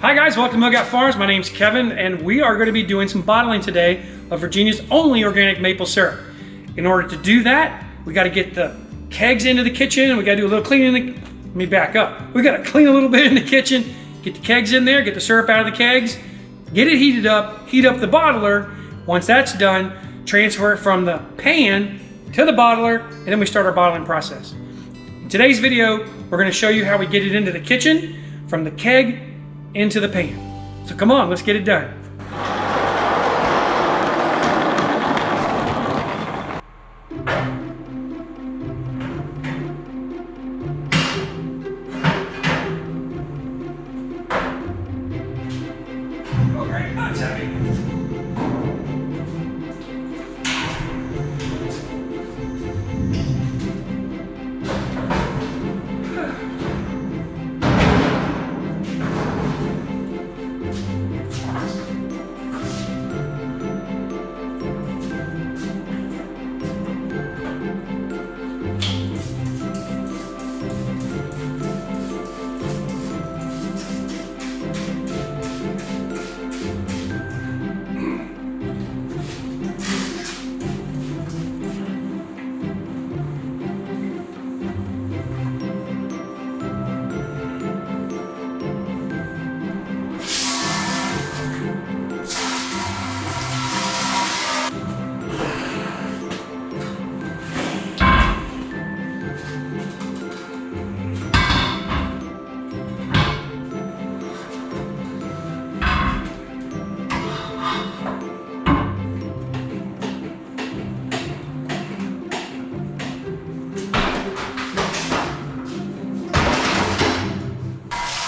Hi guys, welcome to Mug Out Farms. My name's Kevin and we are going to be doing some bottling today of Virginia's only organic maple syrup. In order to do that, we got to get the kegs into the kitchen and we got to do a little cleaning. Let me back up. We got to clean a little bit in the kitchen, get the kegs in there, get the syrup out of the kegs, get it heated up, heat up the bottler. Once that's done, transfer it from the pan to the bottler, and then we start our bottling process. In today's video, we're going to show you how we get it into the kitchen from the keg into the pan. So come on, let's get it done. Okay, that's heavy.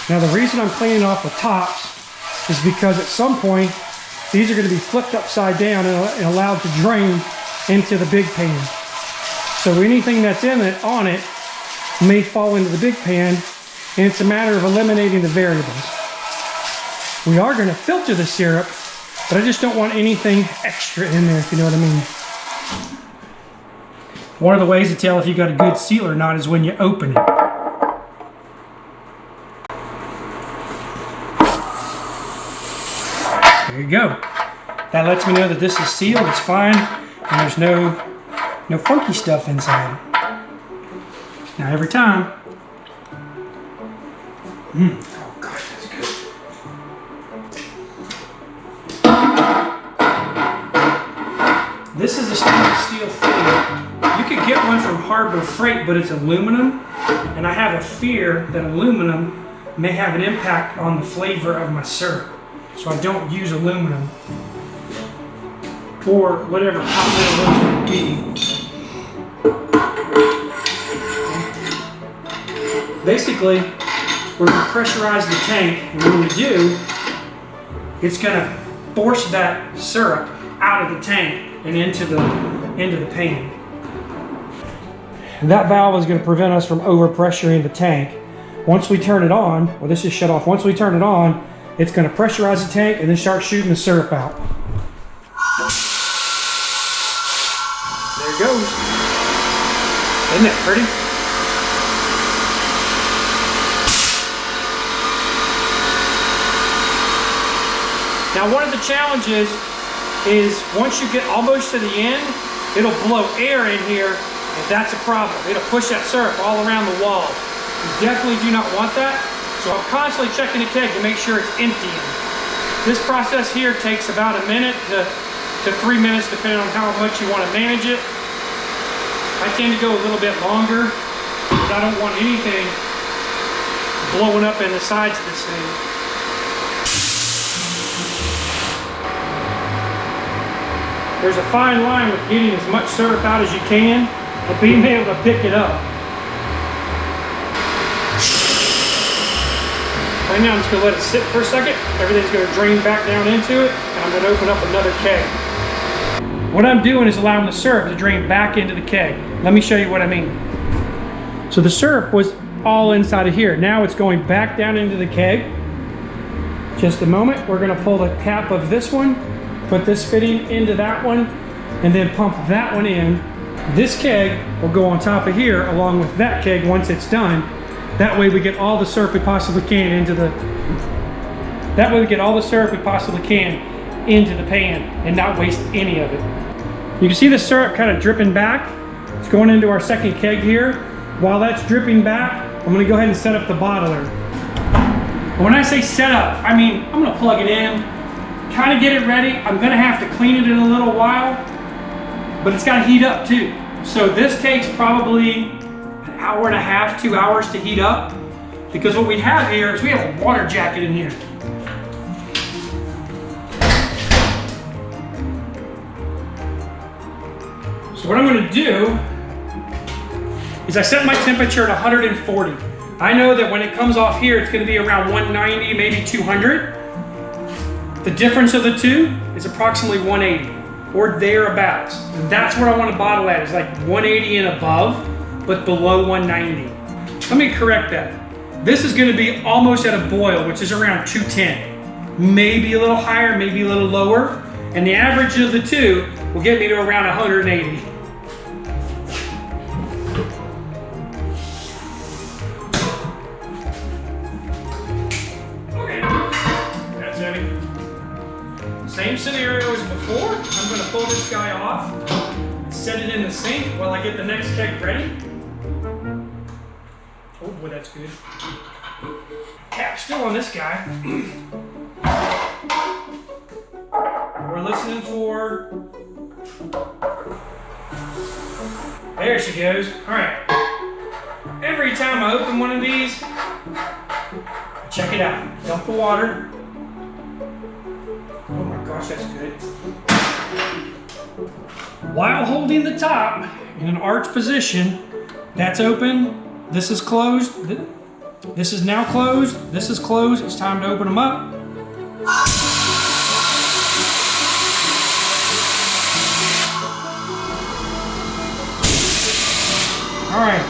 Now the reason I'm cleaning off the tops is because at some point these are going to be flipped upside down and allowed to drain into the big pan. So anything that's in it on it may fall into the big pan, and it's a matter of eliminating the variables. We are going to filter the syrup, but I just don't want anything extra in there, if you know what I mean. One of the ways to tell if you got a good seal or not is when you open it. There you go. That lets me know that this is sealed, it's fine, and there's no funky stuff inside. Now every time, oh God, that's good. This is a stainless steel fitting. You could get one from Harbor Freight, but it's aluminum, and I have a fear that aluminum may have an impact on the flavor of my syrup. So I don't use aluminum or whatever hot metal would be. Basically, we're going to pressurize the tank, and when we do, it's going to force that syrup out of the tank and into the pan. And that valve is going to prevent us from overpressuring the tank. Once we turn it on, well, this is shut off. Once we turn it on, it's going to pressurize the tank and then start shooting the syrup out. There it goes. Isn't that pretty? Now one of the challenges is once you get almost to the end, it'll blow air in here, and that's a problem. It'll push that syrup all around the wall. You definitely do not want that. So I'm constantly checking the keg to make sure it's emptying. This process here takes about a minute to 3 minutes, depending on how much you want to manage it. I tend to go a little bit longer because I don't want anything blowing up in the sides of this thing. There's a fine line with getting as much syrup out as you can and being able to pick it up. Right now I'm just going to let it sit for a second. Everything's going to drain back down into it, and I'm going to open up another keg. What I'm doing is allowing the syrup to drain back into the keg. Let me show you what I mean. So the syrup was all inside of here. Now it's going back down into the keg. Just a moment. We're going to pull the cap of this one, put this fitting into that one, and then pump that one in. This keg will go on top of here along with that keg once it's done. That way we get all the syrup we possibly can into the That way we get all the syrup we possibly can into the pan and not waste any of it. You can see the syrup kind of dripping back. It's going into our second keg here. While that's dripping back, I'm gonna go ahead and set up the bottler. When I say set up, I mean I'm gonna plug it in, kind of get it ready. I'm gonna have to clean it in a little while, but it's gotta heat up too. So this takes probably an hour and a half, 2 hours to heat up, because what we have here is we have a water jacket in here. So what I'm going to do is I set my temperature at 140. I know that when it comes off here, it's going to be around 190, maybe 200. The difference of the two is approximately 180 or thereabouts. And that's what I want to bottle at, is like 180 and above, but below 190. Let me correct that. This is going to be almost at a boil, which is around 210. Maybe a little higher, maybe a little lower. And the average of the two will get me to around 180. Same scenario as before. I'm going to pull this guy off, set it in the sink while I get the next keg ready. Oh boy, that's good. Cap still on this guy. We're listening for... There she goes. All right. Every time I open one of these, check it out. Dump the water. Oh my gosh, that's good. While holding the top in an arch position, that's open, this is closed, this is now closed, this is closed, it's time to open them up. All right.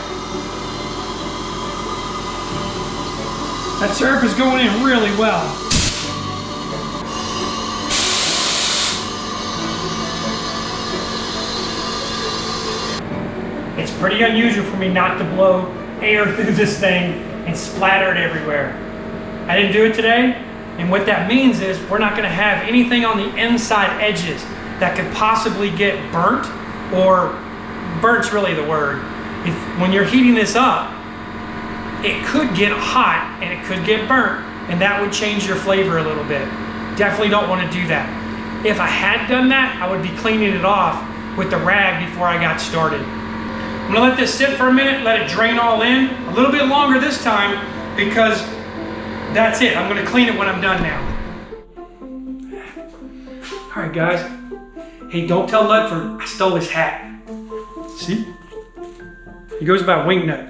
That syrup is going in really well. It's pretty unusual for me not to blow air through this thing and splatter it everywhere. I didn't do it today, and what that means is we're not going to have anything on the inside edges that could possibly get burnt, or burnt's really the word. When you're heating this up, it could get hot and it could get burnt, and that would change your flavor a little bit. Definitely don't want to do that. If I had done that, I would be cleaning it off with the rag before I got started. I'm gonna let this sit for a minute, let it drain all in. A little bit longer this time, because that's it. I'm gonna clean it when I'm done now. All right, guys. Hey, don't tell Ludford I stole his hat. See? He goes by Wingnut.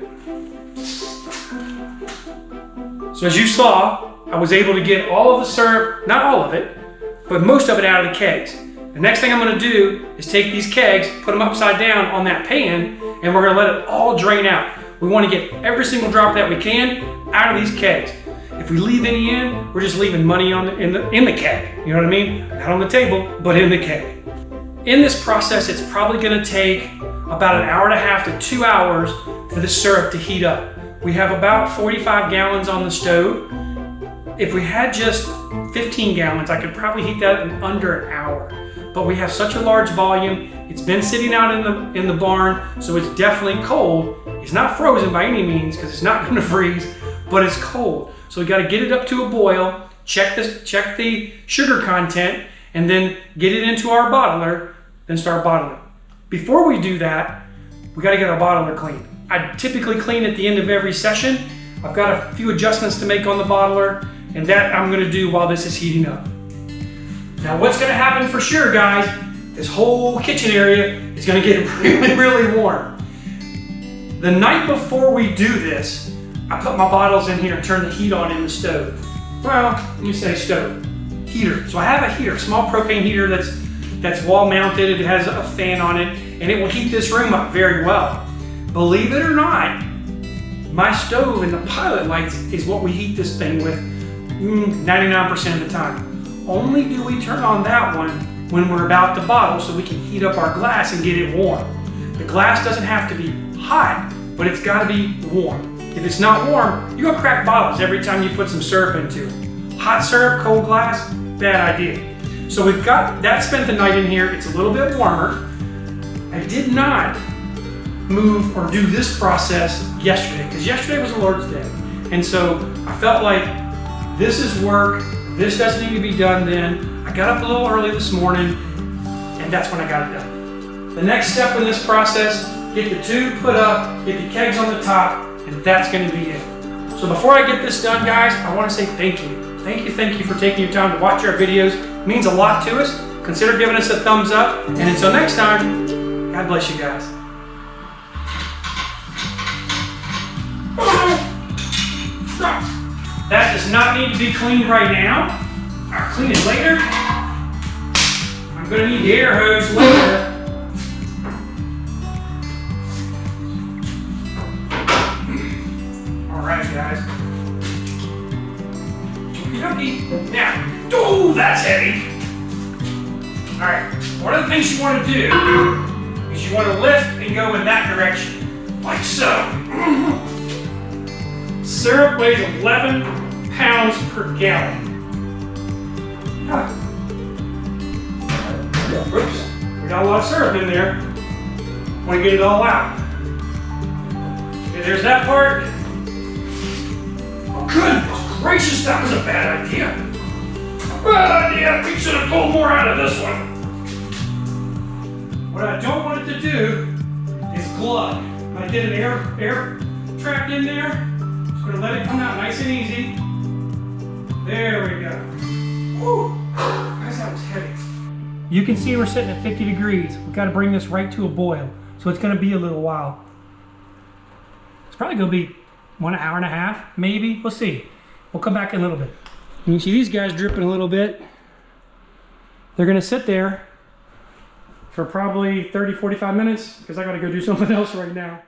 So as you saw, I was able to get all of the syrup, not all of it, but most of it out of the kegs. The next thing I'm gonna do is take these kegs, put them upside down on that pan, and we're gonna let it all drain out. We wanna get every single drop that we can out of these kegs. If we leave any in, we're just leaving money in the keg. You know what I mean? Not on the table, but in the keg. In this process, it's probably gonna take about an hour and a half to 2 hours for the syrup to heat up. We have about 45 gallons on the stove. If we had just 15 gallons, I could probably heat that in under an hour. But we have such a large volume. It's been sitting out in the barn, so it's definitely cold. It's not frozen by any means, because it's not gonna freeze, but it's cold. So we gotta get it up to a boil, check the sugar content, and then get it into our bottler, then start bottling. Before we do that, we gotta get our bottler clean. I typically clean at the end of every session. I've got a few adjustments to make on the bottler, and that I'm gonna do while this is heating up. Now what's gonna happen for sure, guys, this whole kitchen area is gonna get really, really warm. The night before we do this, I put my bottles in here and turn the heat on in the stove. Well, let me say stove, heater. So I have a heater, a small propane heater that's wall mounted. It has a fan on it, and it will heat this room up very well. Believe it or not, my stove and the pilot lights is what we heat this thing with 99% of the time. Only do we turn on that one when we're about to bottle, so we can heat up our glass and get it warm. The glass doesn't have to be hot, but it's gotta be warm. If it's not warm, you're gonna crack bottles every time you put some syrup into it. Hot syrup, cold glass, bad idea. So we've got that spent the night in here. It's a little bit warmer. I did not move or do this process yesterday because yesterday was the Lord's Day. And so I felt like this is work. This doesn't need to be done then. I got up a little early this morning and that's when I got it done. The next step in this process, get the tube put up, get the kegs on the top, and that's going to be it. So before I get this done, guys, I want to say thank you. Thank you for taking your time to watch our videos. It means a lot to us. Consider giving us a thumbs up. And until next time, God bless you guys. That does not need to be cleaned right now. I'll clean it later. I'm going to need the air hose later. Alright guys. Now, oh, that's heavy. Alright, one of the things you want to do is you want to lift and go in that direction, like so. Syrup weighs 11 pounds per gallon. Oops, we got a lot of syrup in there. Want to get it all out. Okay, there's that part. Oh, goodness gracious, that was a bad idea. Bad idea. We should have pulled more out of this one. What I don't want it to do is glug. I did an air trap in there. Just going to let it come out nice and easy. There we go. Whew. Guys, that was heavy. You can see we're sitting at 50 degrees. We've got to bring this right to a boil. So it's going to be a little while. It's probably going to be 1 hour and a half, maybe. We'll see. We'll come back in a little bit. You can see these guys dripping a little bit. They're going to sit there for probably 30, 45 minutes because I got to go do something else right now.